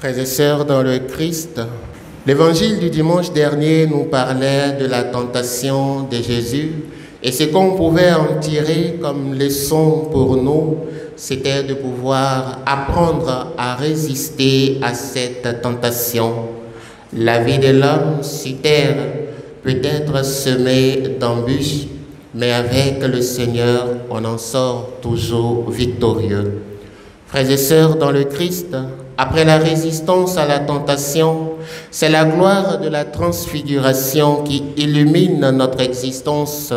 Frères et sœurs dans le Christ, l'évangile du dimanche dernier nous parlait de la tentation de Jésus et ce qu'on pouvait en tirer comme leçon pour nous, c'était de pouvoir apprendre à résister à cette tentation. La vie de l'homme sur terre peut être semée d'embûches, mais avec le Seigneur, on en sort toujours victorieux. Frères et sœurs dans le Christ, après la résistance à la tentation, c'est la gloire de la transfiguration qui illumine notre existence,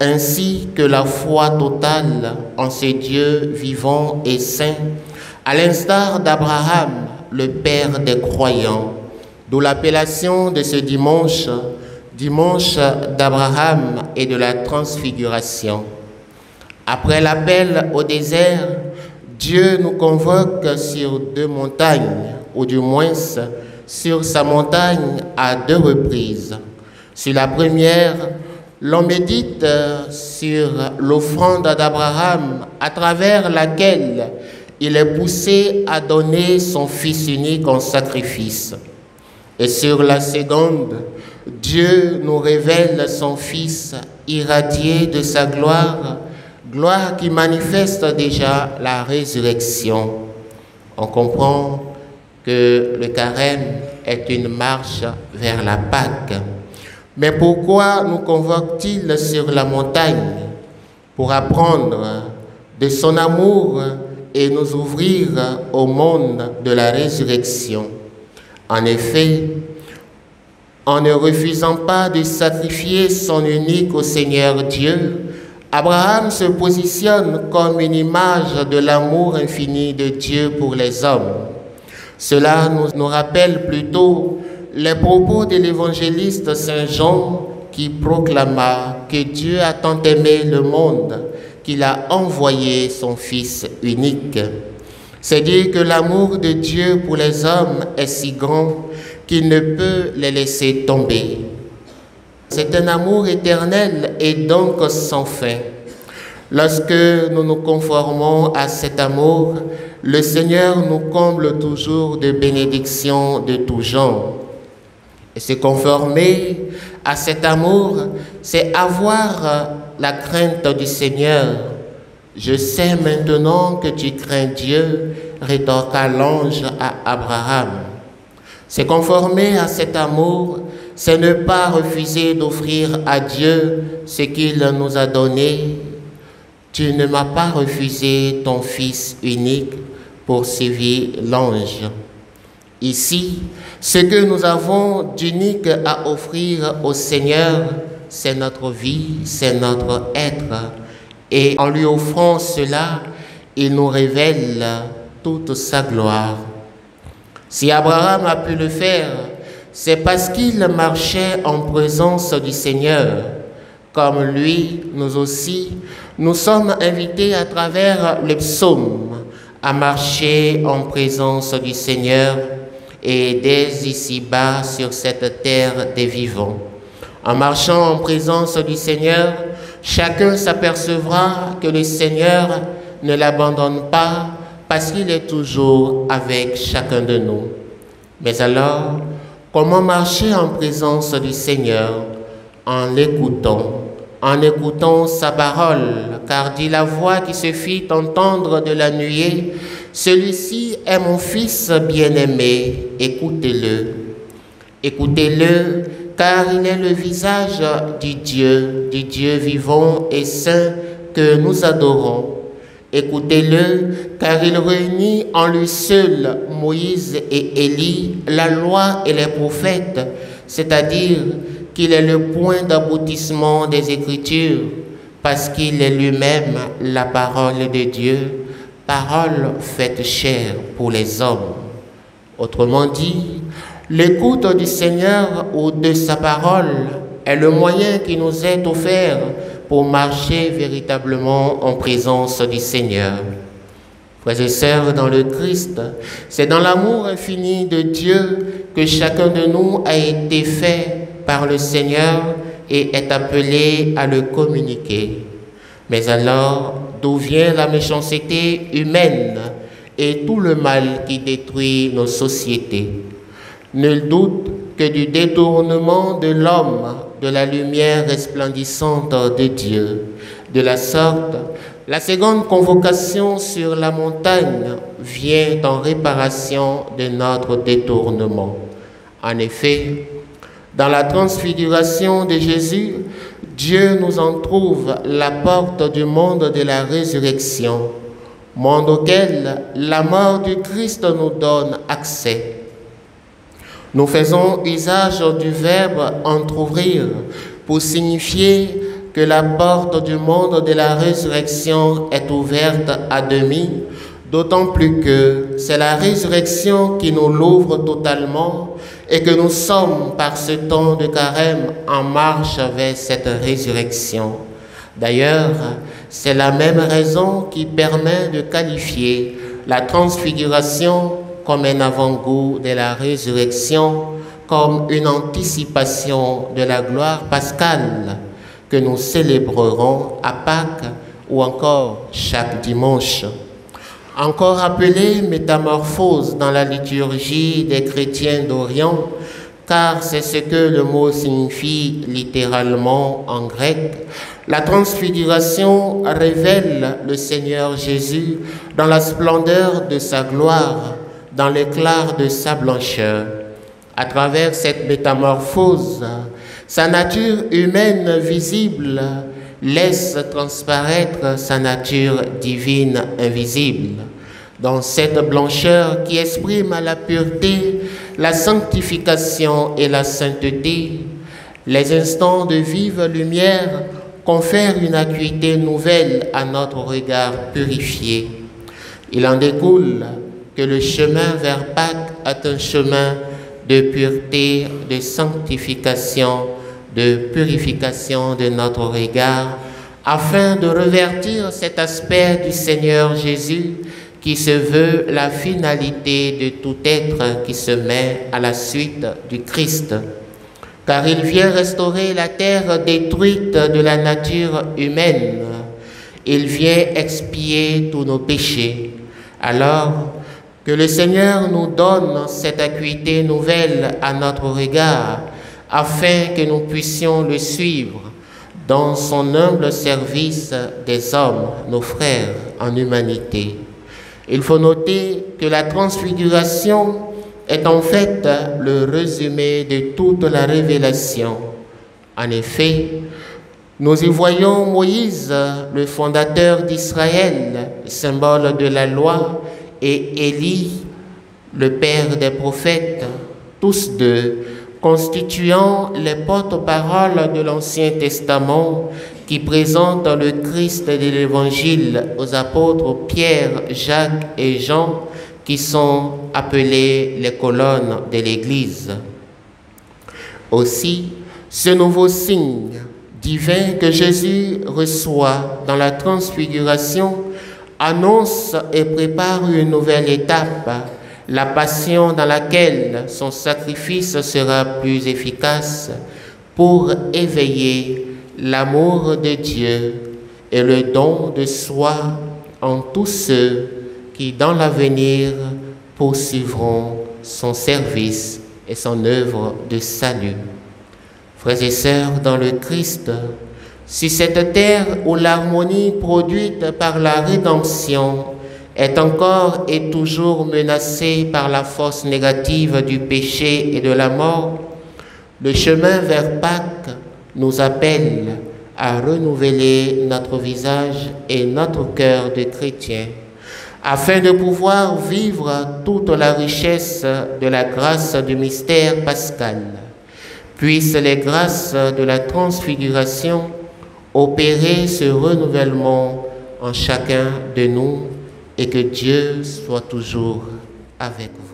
ainsi que la foi totale en ce Dieu vivant et saint, à l'instar d'Abraham, le père des croyants, d'où l'appellation de ce dimanche, dimanche d'Abraham et de la transfiguration. Après l'appel au désert, Dieu nous convoque sur deux montagnes, ou du moins sur sa montagne à deux reprises. Sur la première, l'on médite sur l'offrande d'Abraham à travers laquelle il est poussé à donner son fils unique en sacrifice. Et sur la seconde, Dieu nous révèle son Fils irradié de sa gloire, gloire qui manifeste déjà la résurrection. On comprend que le carême est une marche vers la Pâque. Mais pourquoi nous convoque-t-il sur la montagne? Pour apprendre de son amour et nous ouvrir au monde de la résurrection. En effet, en ne refusant pas de sacrifier son unique au Seigneur Dieu, Abraham se positionne comme une image de l'amour infini de Dieu pour les hommes. Cela nous rappelle plutôt les propos de l'évangéliste Saint Jean qui proclama que Dieu a tant aimé le monde qu'il a envoyé son Fils unique. C'est dire que l'amour de Dieu pour les hommes est si grand qu'il ne peut les laisser tomber. C'est un amour éternel et donc sans fin. Lorsque nous nous conformons à cet amour, le Seigneur nous comble toujours de bénédictions de tout genre. Et se conformer à cet amour, c'est avoir la crainte du Seigneur. Je sais maintenant que tu crains Dieu, rétorqua l'ange à Abraham. Se conformer à cet amour, c'est ne pas refuser d'offrir à Dieu ce qu'il nous a donné. Tu ne m'as pas refusé ton Fils unique, poursuivit l'ange. Ici, ce que nous avons d'unique à offrir au Seigneur, c'est notre vie, c'est notre être. Et en lui offrant cela, il nous révèle toute sa gloire. Si Abraham a pu le faire, c'est parce qu'il marchait en présence du Seigneur. Comme lui, nous aussi, nous sommes invités à travers les psaumes à marcher en présence du Seigneur et dès ici-bas sur cette terre des vivants. En marchant en présence du Seigneur, chacun s'apercevra que le Seigneur ne l'abandonne pas parce qu'il est toujours avec chacun de nous. Mais alors, comment marcher en présence du Seigneur? En écoutant sa parole, car dit la voix qui se fit entendre de la nuée, celui-ci est mon Fils bien-aimé, écoutez-le. Écoutez-le, car il est le visage du Dieu vivant et saint que nous adorons. Écoutez-le, car il réunit en lui seul Moïse et Élie, la loi et les prophètes, c'est-à-dire qu'il est le point d'aboutissement des Écritures, parce qu'il est lui-même la parole de Dieu, parole faite chair pour les hommes. Autrement dit, l'écoute du Seigneur ou de sa parole est le moyen qui nous est offert pour marcher véritablement en présence du Seigneur. Frères et sœurs dans le Christ, c'est dans l'amour infini de Dieu que chacun de nous a été fait par le Seigneur et est appelé à le communiquer. Mais alors, d'où vient la méchanceté humaine et tout le mal qui détruit nos sociétés. Nul doute que du détournement de l'homme de la lumière resplendissante de Dieu. De la sorte, la seconde convocation sur la montagne vient en réparation de notre détournement. En effet, dans la transfiguration de Jésus, Dieu nous en trouve la porte du monde de la résurrection, monde auquel la mort du Christ nous donne accès. Nous faisons usage du verbe « entr'ouvrir » pour signifier que la porte du monde de la résurrection est ouverte à demi, d'autant plus que c'est la résurrection qui nous l'ouvre totalement et que nous sommes, par ce temps de carême, en marche vers cette résurrection. D'ailleurs, c'est la même raison qui permet de qualifier la transfiguration comme un avant-goût de la résurrection, comme une anticipation de la gloire pascale que nous célébrerons à Pâques ou encore chaque dimanche. Encore appelée métamorphose dans la liturgie des chrétiens d'Orient, car c'est ce que le mot signifie littéralement en grec, la transfiguration révèle le Seigneur Jésus dans la splendeur de sa gloire, dans l'éclat de sa blancheur. À travers cette métamorphose, sa nature humaine visible laisse transparaître sa nature divine invisible. Dans cette blancheur qui exprime la pureté, la sanctification et la sainteté, les instants de vive lumière confèrent une acuité nouvelle à notre regard purifié. Il en découle que le chemin vers Pâques est un chemin de pureté, de sanctification, de purification de notre regard, afin de revertir cet aspect du Seigneur Jésus qui se veut la finalité de tout être qui se met à la suite du Christ. Car il vient restaurer la terre détruite de la nature humaine. Il vient expier tous nos péchés. Alors que le Seigneur nous donne cette acuité nouvelle à notre regard, afin que nous puissions le suivre dans son humble service des hommes, nos frères en humanité. Il faut noter que la transfiguration est en fait le résumé de toute la révélation. En effet, nous y voyons Moïse, le fondateur d'Israël, symbole de la loi, et Élie, le père des prophètes, tous deux constituant les porte-paroles de l'Ancien Testament qui présentent le Christ de l'Évangile aux apôtres Pierre, Jacques et Jean, qui sont appelés les colonnes de l'Église. Aussi, ce nouveau signe divin que Jésus reçoit dans la transfiguration annonce et prépare une nouvelle étape, la passion dans laquelle son sacrifice sera plus efficace pour éveiller l'amour de Dieu et le don de soi en tous ceux qui, dans l'avenir, poursuivront son service et son œuvre de salut. Frères et sœurs dans le Christ, si cette terre où l'harmonie produite par la rédemption est encore et toujours menacée par la force négative du péché et de la mort, le chemin vers Pâques nous appelle à renouveler notre visage et notre cœur de chrétien, afin de pouvoir vivre toute la richesse de la grâce du mystère pascal. Puissent les grâces de la transfiguration opérer ce renouvellement en chacun de nous, et que Dieu soit toujours avec vous.